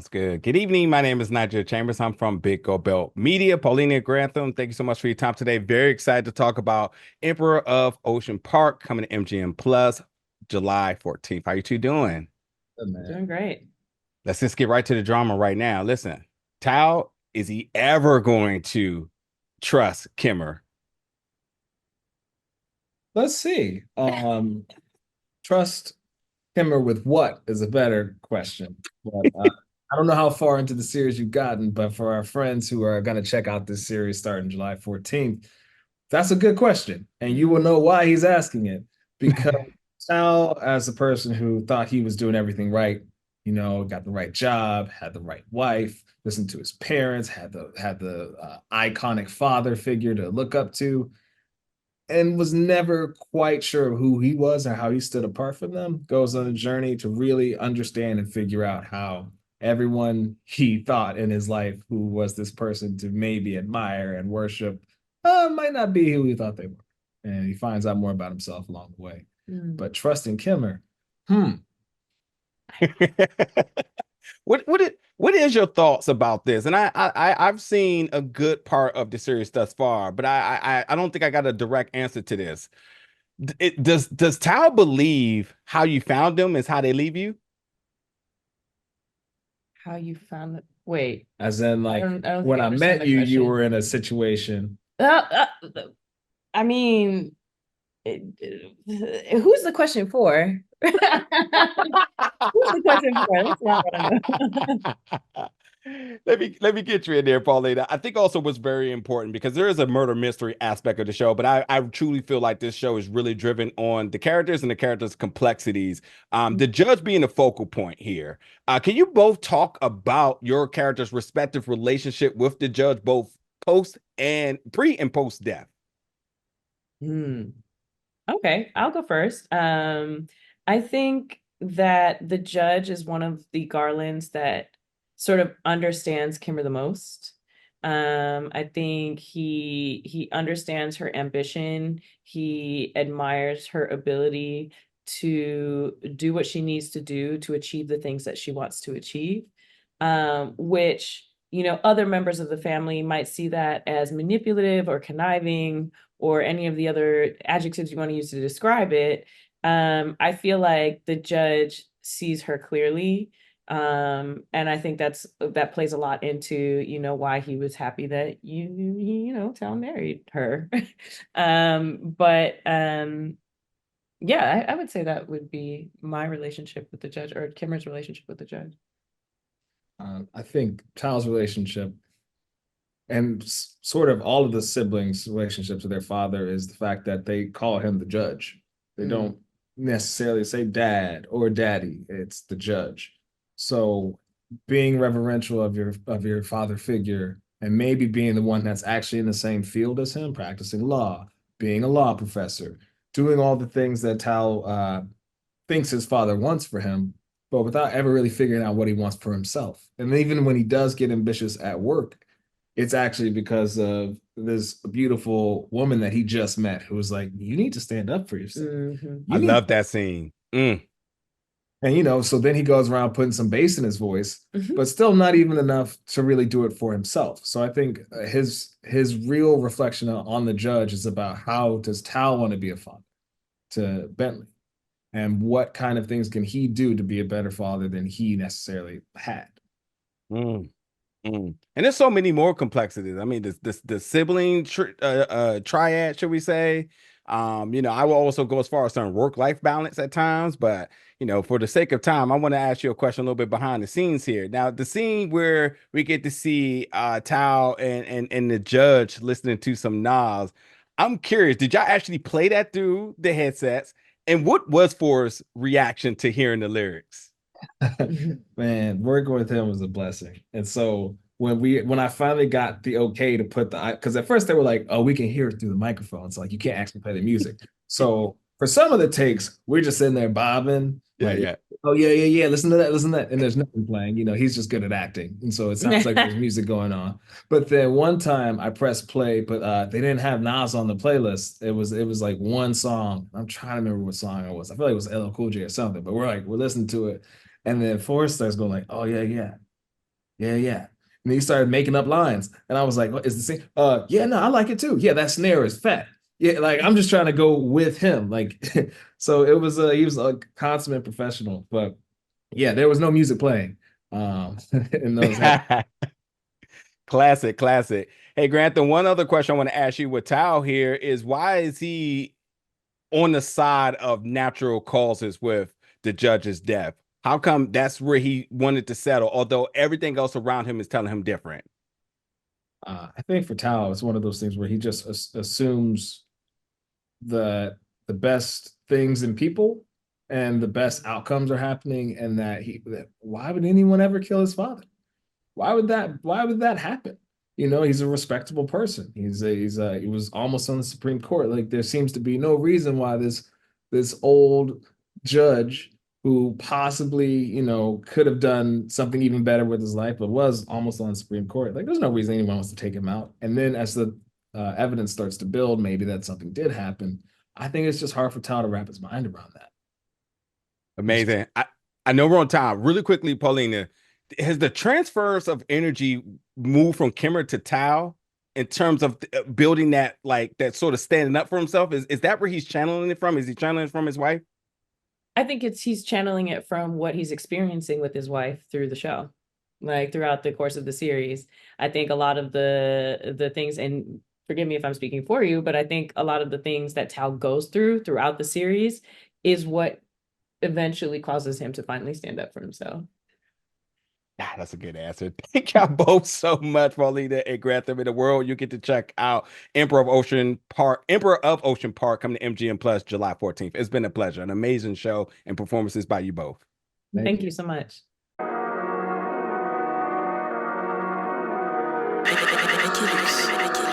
Sounds good. Good evening. My name is Nigel Chambers. I'm from Big Go Belt Media, Paulina Grantham. Thank you so much for your time today. Very excited to talk about Emperor of Ocean Park coming to MGM Plus July 14th. How you two doing? Good man. Doing great. Let's just get right to the drama right now. Listen, Tao, is he ever going to trust Kimmer? Let's see. Trust him or with what is a better question. But I don't know how far into the series you've gotten, but for our friends who are going to check out this series starting July 14th, that's a good question. And you will know why he's asking it. Because Sal, as a person who thought he was doing everything right, got the right job, had the right wife, listened to his parents, had the iconic father figure to look up to, and was never quite sure of who he was or how he stood apart from them, goes on a journey to really understand and figure out how everyone he thought in his life who was this person to maybe admire and worship might not be who he thought they were. And he finds out more about himself along the way. But trusting Kimmer, What is your thoughts about this? And I've seen a good part of the series thus far, but I don't think I got a direct answer to this. Does Tao believe how you found them is how they leave you? How you found it? Wait, as in like I don't when think I I understand met the you, you question. were in a situation. I mean, who's the question for? Who's the question for? That's not what I know. Let me get you in there, Paulina. I think also what's very important because there is a murder mystery aspect of the show, but I truly feel like this show is really driven on the characters and the characters' complexities. The judge being the focal point here. Can you both talk about your character's respective relationship with the judge, both post and pre and post death? Hmm. Okay, I'll go first. I think that the judge is one of the Garlands that sort of understands Kimber the most. I think he understands her ambition. He admires her ability to do what she needs to do to achieve the things that she wants to achieve. Which, other members of the family might see that as manipulative or conniving or any of the other adjectives you want to use to describe it. I feel like the judge sees her clearly. And I think that plays a lot into, why he was happy that Tal married her. But yeah, I would say that would be my relationship with the judge or Kimmer's relationship with the judge. I think Child's relationship and sort of all of the siblings' relationships with their father is the fact that they call him the judge. They don't necessarily say dad or daddy. It's the judge. So being reverential of your father figure and maybe being the one that's actually in the same field as him, practicing law, being a law professor, doing all the things that Tal thinks his father wants for him, but without ever really figuring out what he wants for himself. And even when he does get ambitious at work, it's actually because of this beautiful woman that he just met who was like, you need to stand up for yourself. I You need, love that scene. and so then he goes around putting some bass in his voice, but still not even enough to really do it for himself. So I think his real reflection on the judge is about how does Tal want to be a father to Bentley, and what kind of things can he do to be a better father than he necessarily had. Mm. And there's so many more complexities. I mean, the sibling triad, should we say? I will also go as far as some work-life balance at times, but for the sake of time, I want to ask you a question a little bit behind the scenes here. Now, the scene where we get to see Tao and the judge listening to some Nas, I'm curious, did y'all actually play that through the headsets? And what was Forrest's reaction to hearing the lyrics? Man, working with him was a blessing. And so when I finally got the okay to put because at first they were like, oh, we can hear it through the microphone. So like you can't actually play the music. So for some of the takes, we're just sitting there bobbing, Yeah, like, yeah. oh yeah, listen to that, listen to that. And there's nothing playing. He's just good at acting. And so it sounds like there's music going on. But then one time I pressed play, but they didn't have Nas on the playlist. It was like one song. I'm trying to remember what song it was. I feel like it was LL Cool J or something, but we're listening to it. And then Forrest starts going like, oh yeah, yeah. yeah. And he started making up lines. And I was like, what is the same? Yeah, no, I like it too. Yeah, that snare is fat. Yeah, like I'm just trying to go with him. Like, so it was he was a consummate professional. But yeah, there was no music playing. In those Classic, classic. Hey, Grantham, one other question I want to ask you with Tao here is why is he on the side of natural causes with the judge's death? How come that's where he wanted to settle, although everything else around him is telling him different? I think for Tao, it's one of those things where he just assumes the best things in people and the best outcomes are happening, and that why would anyone ever kill his father? Why would that happen? You know, he's a respectable person. He was almost on the Supreme Court. Like there seems to be no reason why this old judge who possibly, you know, could have done something even better with his life, but was almost on the Supreme Court. Like there's no reason anyone wants to take him out. And then as the evidence starts to build, maybe that something did happen. I think it's just hard for Tal to wrap his mind around that. Amazing. I know we're on time. Really quickly, Paulina, has the transfers of energy moved from Kimmer to Tao in terms of building that, like that sort of standing up for himself? Is that where he's channeling it from? Is he channeling it from his wife? I think he's channeling it from what he's experiencing with his wife through the show, like throughout the course of the series. I think a lot of the things, and forgive me if I'm speaking for you, but I think a lot of the things that Tao goes through throughout the series is what eventually causes him to finally stand up for himself. Ah, that's a good answer. Thank y'all both so much, Paulina and Grantham. In the world, you get to check out Emperor of Ocean Park, coming to MGM Plus July 14th. It's been a pleasure, an amazing show and performances by you both. Thank you so much. Ridiculous.